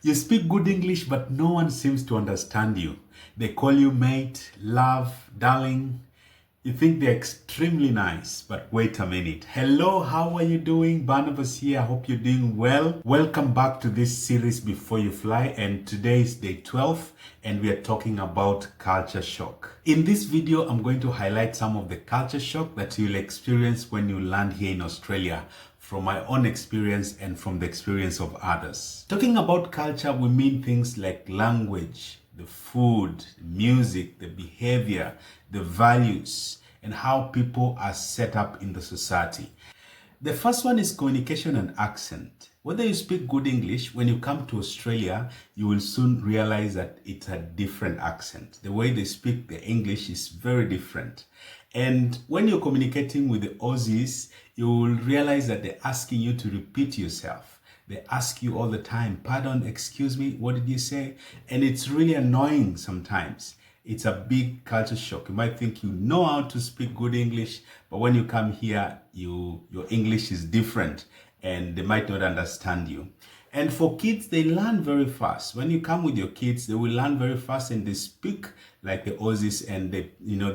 You speak good English, but no one seems to understand you. They call you mate, love, darling. You think they're extremely nice, but wait a minute. Hello, how are you doing? Barnabas here. I hope you're doing well. Welcome back to this series Before You Fly, and today is day 12, and we are talking about culture shock. In this video, I'm going to highlight some of the culture shock that you'll experience when you land here in Australia, from my own experience and from the experience of others. Talking about culture, we mean things like language, the food, the music, the behavior, the values, and how people are set up in the society. The first one is communication and accent. Whether you speak good English, when you come to Australia, you will soon realize that it's a different accent. The way they speak the English is very different. And when you're communicating with the Aussies, you will realize that they're asking you to repeat yourself. They ask you all the time, pardon, excuse me, what did you say? And it's really annoying sometimes. It's a big culture shock. You might think you know how to speak good English, but when you come here, your English is different and they might not understand you. And for kids, they learn very fast. When you come with your kids, they will learn very fast and they speak like the Aussies and they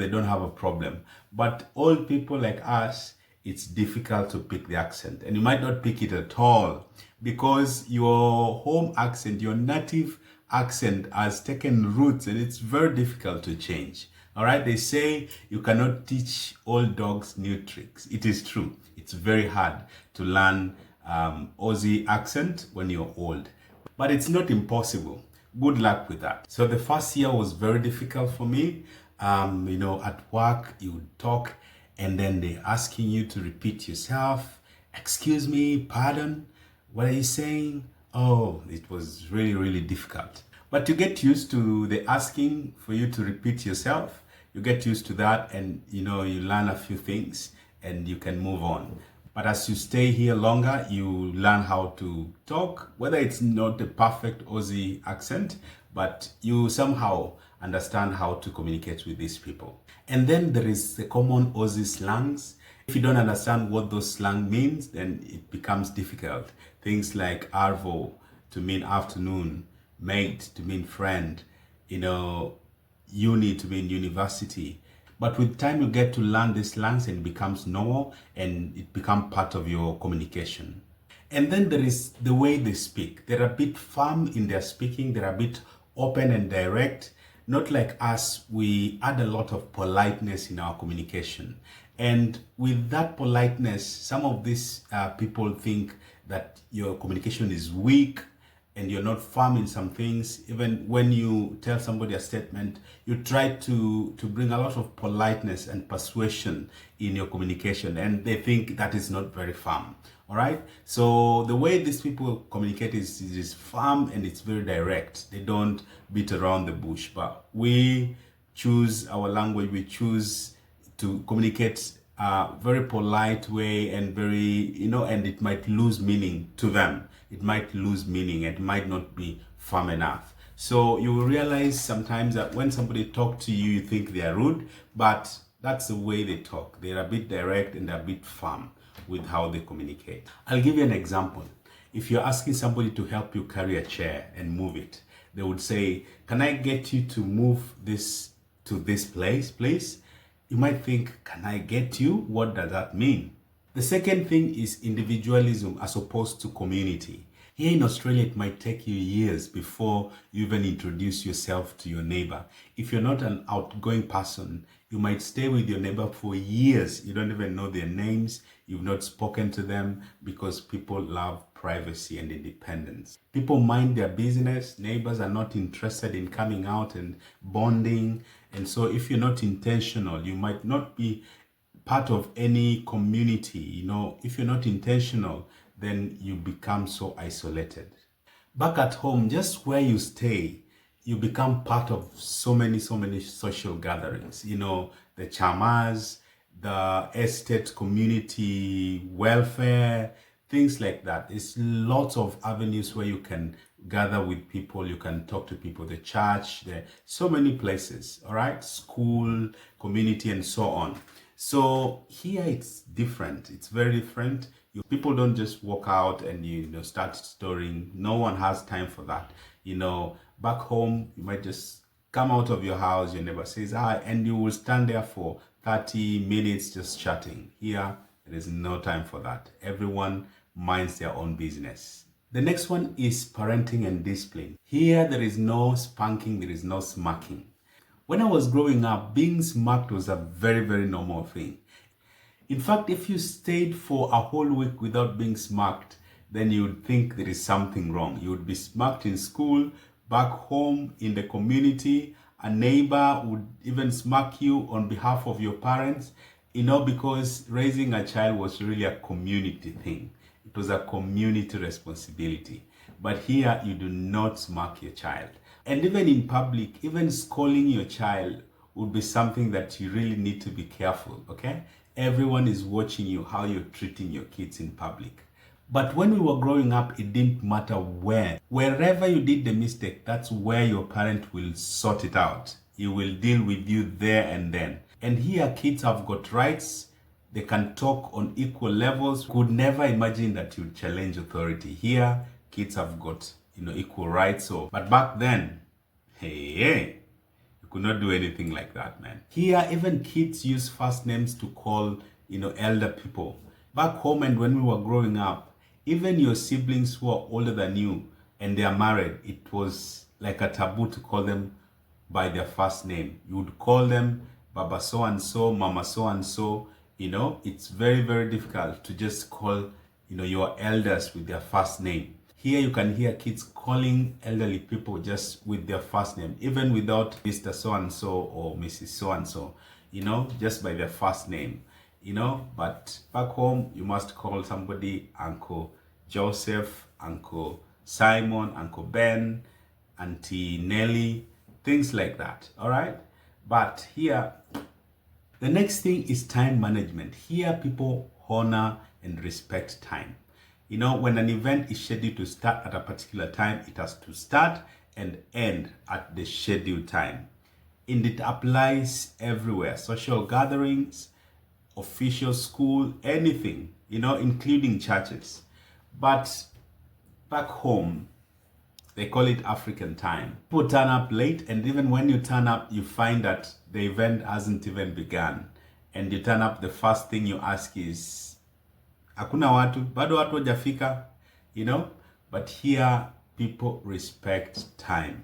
don't have a problem. But old people like us, it's difficult to pick the accent, and you might not pick it at all because your home accent, your native accent has taken roots and it's very difficult to change. All right, they say you cannot teach old dogs new tricks. It is true. It's very hard to learn Aussie accent when you're old, but it's not impossible. Good luck with that. So the first year was very difficult for me. At work, you would talk and then they're asking you to repeat yourself. Excuse me, pardon, what are you saying? Oh, it was really, really difficult. But you get used to the asking for you to repeat yourself. You get used to that and you learn a few things and you can move on. But as you stay here longer, you learn how to talk, whether it's not a perfect Aussie accent, but you somehow understand how to communicate with these people. And then there is the common Aussie slangs. If you don't understand what those slang means, then it becomes difficult. Things like arvo to mean afternoon, mate to mean friend, uni to mean university. But with time, you get to learn these slangs and it becomes normal and it becomes part of your communication. And then there is the way they speak. They're a bit firm in their speaking. They're a bit open and direct. Not like us, we add a lot of politeness in our communication. And with that politeness, some of these people think that your communication is weak and you're not firm in some things. Even when you tell somebody a statement, you try to bring a lot of politeness and persuasion in your communication, and they think that is not very firm. All right. So the way these people communicate is firm and it's very direct. They don't beat around the bush, but we choose our language. We choose to communicate very polite way and very, and it might lose meaning to them. It might lose meaning. It might not be firm enough. So you will realize sometimes that when somebody talks to you, you think they are rude, but that's the way they talk. They're a bit direct and they're a bit firm with how they communicate. I'll give you an example. If you're asking somebody to help you carry a chair and move it, they would say, can I get you to move this to this place, please? You might think, can I get you? What does that mean? The second thing is individualism as opposed to community. Here in Australia, it might take you years before you even introduce yourself to your neighbor. If you're not an outgoing person, you might stay with your neighbor for years. You don't even know their names. You've not spoken to them because people love privacy and independence. People mind their business. Neighbors are not interested in coming out and bonding. And so if you're not intentional, you might not be part of any community. If you're not intentional, then you become so isolated. Back at home, just where you stay, you become part of so many social gatherings. The chamas, the estate community welfare, things like that. There's lots of avenues where you can gather with people, you can talk to people, the church, there so many places, all right, school, community, and so on. So here it's different. It's very different. People don't just walk out and start storing. No one has time for that. Back home you might just come out of your house, your neighbor says hi, and you will stand there for 30 minutes just chatting. Here there is no time for that. Everyone minds their own business. The next one is parenting and discipline. Here there is no spanking, there is no smacking. When I was growing up, being smacked was a very, very normal thing. In fact, if you stayed for a whole week without being smacked, then you would think there is something wrong. You would be smacked in school, back home, in the community. A neighbor would even smack you on behalf of your parents, because raising a child was really a community thing. It was a community responsibility. But here, you do not smack your child. And even in public, even scolding your child would be something that you really need to be careful, okay? Everyone is watching you, how you're treating your kids in public. But when we were growing up, it didn't matter where. Wherever you did the mistake, that's where your parent will sort it out. He will deal with you there and then. And here, kids have got rights. They can talk on equal levels. Could never imagine that you'd challenge authority. Here, kids have got, equal rights. But back then, hey, you could not do anything like that, man. Here, even kids use first names to call, elder people. Back home and when we were growing up, even your siblings who are older than you and they are married, it was like a taboo to call them by their first name. You would call them Baba so-and-so, Mama so-and-so. It's very, very difficult to just call, your elders with their first name. Here you can hear kids calling elderly people just with their first name, even without Mr. So-and-so or Mrs. So-and-so, just by their first name, But back home, you must call somebody Uncle Joseph, Uncle Simon, Uncle Ben, Auntie Nelly, things like that, all right? But here, the next thing is time management. Here, people honor and respect time. When an event is scheduled to start at a particular time, it has to start and end at the scheduled time. And it applies everywhere. Social gatherings, official school, anything, including churches. But back home, they call it African time. People turn up late, and even when you turn up, you find that the event hasn't even begun. And you turn up, the first thing you ask is, hakuna watu, bado watu hajafika, But here, people respect time.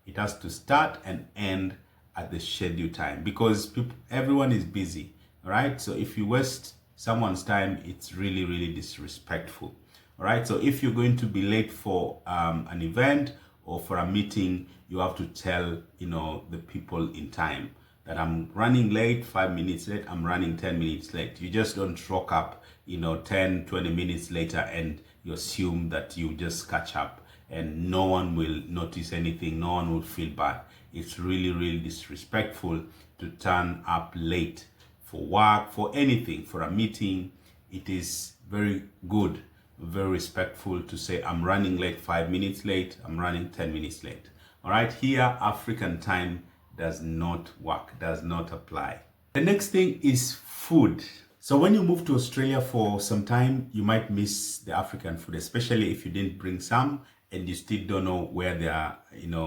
It has to start and end at the scheduled time because everyone is busy, right? So if you waste someone's time, it's really, really disrespectful. All right, so if you're going to be late for an event or for a meeting, you have to tell, the people in time that I'm running late, 5 minutes late, I'm running 10 minutes late. You just don't rock up, 10, 20 minutes later and you assume that you just catch up and no one will notice anything, no one will feel bad. It's really, really disrespectful to turn up late for work, for anything, for a meeting. It is very good, very respectful to say I'm running late, 5 minutes late, I'm running 10 minutes late. All right, here African time does not work, does not apply. The next thing is food. So when you move to Australia for some time, you might miss the African food, especially if you didn't bring some and you still don't know where they are,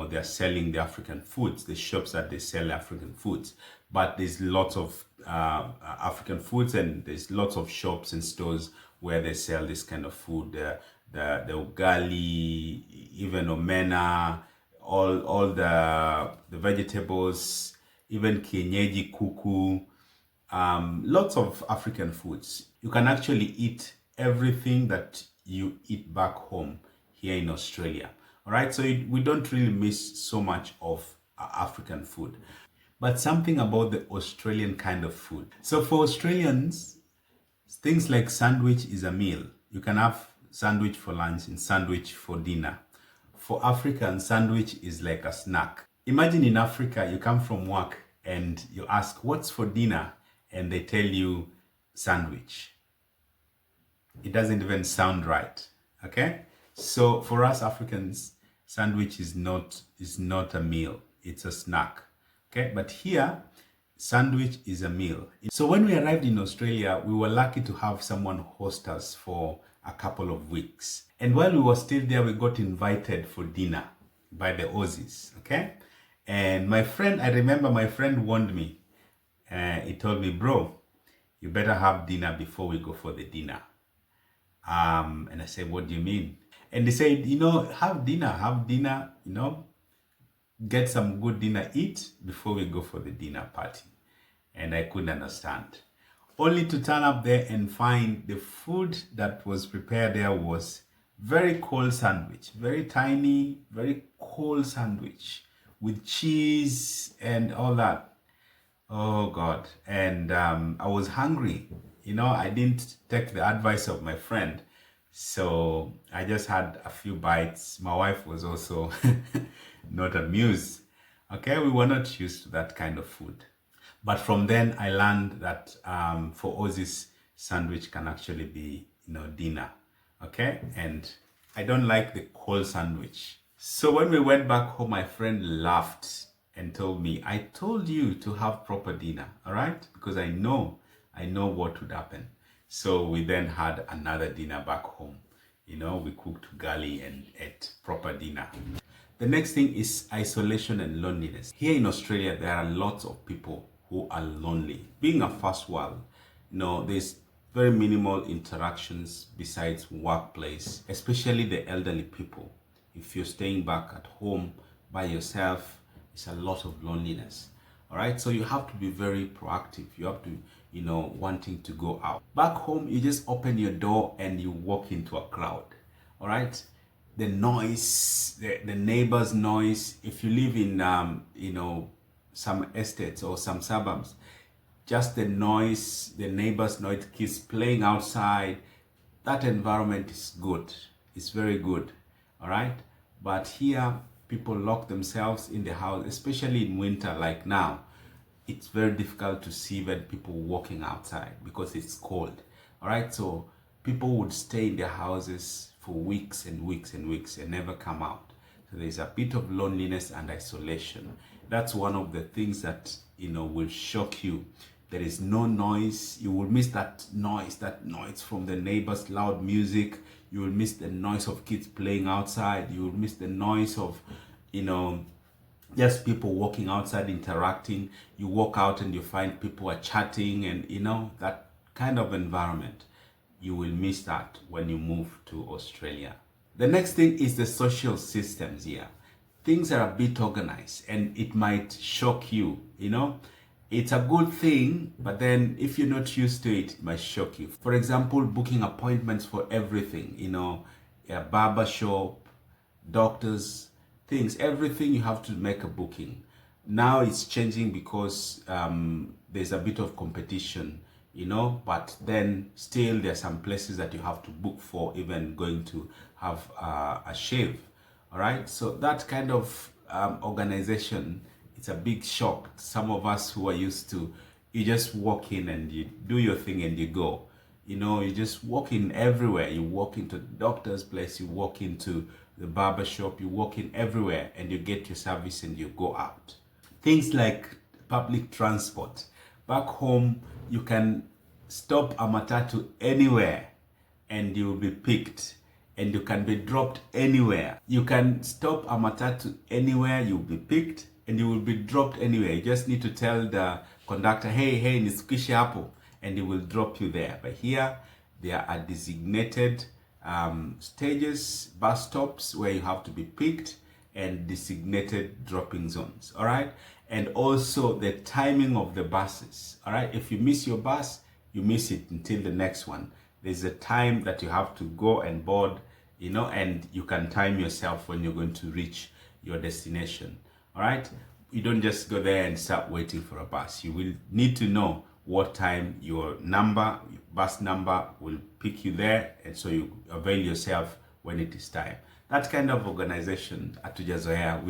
they're selling the African foods, the shops that they sell African foods. But there's lots of African foods and there's lots of shops and stores where they sell this kind of food, the ugali, even omena, all the vegetables, even kienyeji kuku, lots of African foods. You can actually eat everything that you eat back home here in Australia. All right, so we don't really miss so much of African food. But something about the Australian kind of food. So for Australians, things like sandwich is a meal. You can have sandwich for lunch and sandwich for dinner. For Africans, sandwich is like a snack. Imagine in Africa, you come from work and you ask, what's for dinner? And they tell you sandwich. It doesn't even sound right, okay? So for us Africans, Sandwich is not a meal, it's a snack. Okay, but here sandwich is a meal. So when we arrived in Australia, we were lucky to have someone host us for a couple of weeks. And while we were still there, we got invited for dinner by the Aussies. Okay, and I remember my friend warned me. He told me, bro, you better have dinner before we go for the dinner. And I said, what do you mean? And they said, have dinner, get some good dinner, eat before we go for the dinner party. And I couldn't understand. Only to turn up there and find the food that was prepared there was very cold sandwich, very tiny, very cold sandwich with cheese and all that. Oh God. And I was hungry. I didn't take the advice of my friend. So I just had a few bites. My wife was also not amused. Okay, we were not used to that kind of food. But from then I learned that for Aussies, sandwich can actually be, dinner. Okay, and I don't like the cold sandwich. So when we went back home, my friend laughed and told me, I told you to have proper dinner, all right? Because I know what would happen. So we then had another dinner back home. We cooked ugali and ate proper dinner. The next thing is isolation and loneliness. Here in Australia, there are lots of people who are lonely. Being a first world, there's very minimal interactions besides workplace, especially the elderly people. If you're staying back at home by yourself, it's a lot of loneliness. All right, so you have to be very proactive. You have to, wanting to go out. Back home, you just open your door and you walk into a crowd. All right, the noise, the neighbors' noise. If you live in, some estates or some suburbs, just the noise, the neighbors' noise, kids playing outside. That environment is good. It's very good. All right, but here people lock themselves in the house, especially in winter like now. It's very difficult to see when people walking outside because it's cold. All right, so people would stay in their houses for weeks and weeks and weeks and never come out. So there's a bit of loneliness and isolation. That's one of the things that will shock you. There is no noise. You will miss that noise from the neighbors' loud music. You will miss the noise of kids playing outside. You will miss the noise of, just people walking outside interacting. You walk out and you find people are chatting and, that kind of environment. You will miss that when you move to Australia. The next thing is the social systems here. Things are a bit organized and it might shock you, It's a good thing, but then if you're not used to it, it might shock you. For example, booking appointments for everything, a barber shop, doctors, things, everything you have to make a booking. Now it's changing because there's a bit of competition, but then still there's some places that you have to book for, even going to have a shave. All right, so that kind of organization, it's a big shock. Some of us who are used to, you just walk in and you do your thing and you go. You just walk in everywhere. You walk into the doctor's place, you walk into the barber shop, you walk in everywhere and you get your service and you go out. Things like public transport. Back home, you can stop a matatu anywhere and you will be picked. And you can be dropped anywhere. You can stop a matatu anywhere, you'll be picked, and you will be dropped anywhere. You just need to tell the conductor, hey, nisikishe hapo, and he will drop you there. But here, there are designated stages, bus stops, where you have to be picked, and designated dropping zones, all right? And also the timing of the buses, all right? If you miss your bus, you miss it until the next one. There's a time that you have to go and board, and you can time yourself when you're going to reach your destination. All right? You don't just go there and start waiting for a bus. You will need to know what time your bus number will pick you there, and so you avail yourself when it is time. That kind of organization, hatujazoea,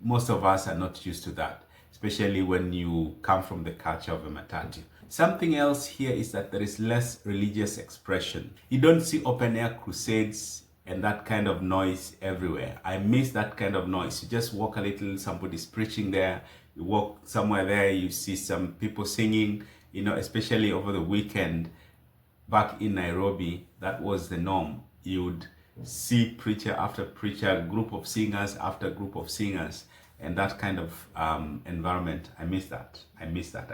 most of us are not used to that, especially when you come from the culture of a matatu. Something else here is that there is less religious expression. You don't see open air crusades and that kind of noise everywhere. I miss that kind of noise. You just walk a little, somebody's preaching there. You walk somewhere there, you see some people singing, especially over the weekend. Back in Nairobi, that was the norm. You would see preacher after preacher, group of singers after group of singers, and that kind of environment. I miss that. I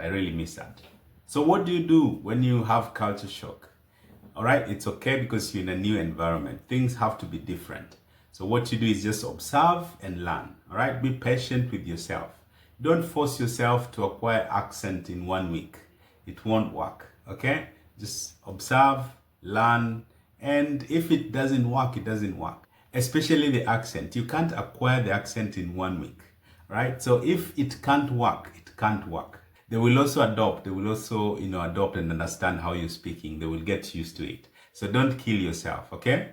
really miss that. So what do you do when you have culture shock? All right, it's okay because you're in a new environment. Things have to be different. So what you do is just observe and learn. All right, be patient with yourself. Don't force yourself to acquire accent in 1 week. It won't work. Okay, just observe, learn, and if it doesn't work, it doesn't work. Especially the accent. You can't acquire the accent in 1 week. Right? So if it can't work, it can't work. They will also adopt. They will also, adopt and understand how you're speaking. They will get used to it. So don't kill yourself, okay?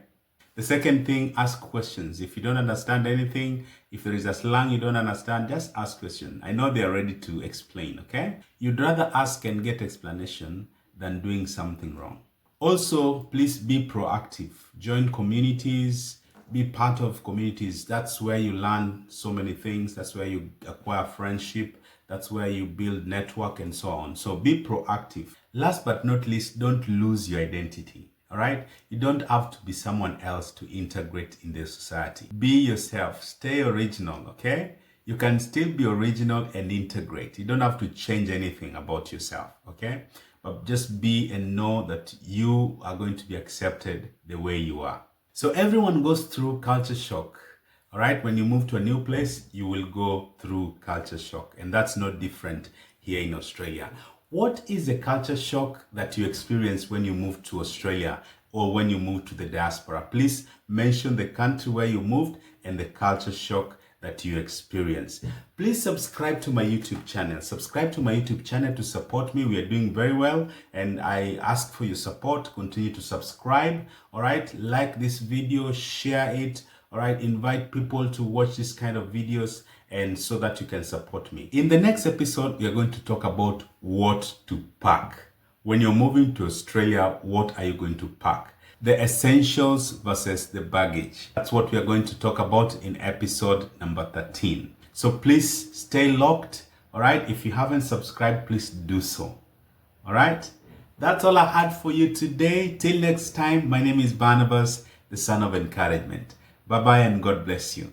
The second thing, ask questions. If you don't understand anything, if there is a slang you don't understand, just ask questions. I know they are ready to explain, okay? You'd rather ask and get explanation than doing something wrong. Also, please be proactive. Join communities. Be part of communities. That's where you learn so many things. That's where you acquire friendship. That's where you build network and so on. So be proactive. Last but not least, don't lose your identity. All right? You don't have to be someone else to integrate in the society. Be yourself. Stay original, okay? You can still be original and integrate. You don't have to change anything about yourself, okay? But just be and know that you are going to be accepted the way you are. So everyone goes through culture shock. All right, when you move to a new place, you will go through culture shock, and that's not different here in Australia. What is the culture shock that you experience when you move to Australia or when you move to the diaspora? Please mention the country where you moved and the culture shock that you experience. Please subscribe to my YouTube channel. Subscribe to my YouTube channel to support me. We are doing very well, and I ask for your support. Continue to subscribe. All right, like this video, share it. All right, invite people to watch this kind of videos, and so that you can support me. In the next episode, we are going to talk about what to pack. When you're moving to Australia, what are you going to pack? The essentials versus the baggage. That's what we are going to talk about in episode number 13. So please stay locked. All right. If you haven't subscribed, please do so. All right. That's all I had for you today. Till next time, my name is Barnabas, the son of encouragement. Bye-bye and God bless you.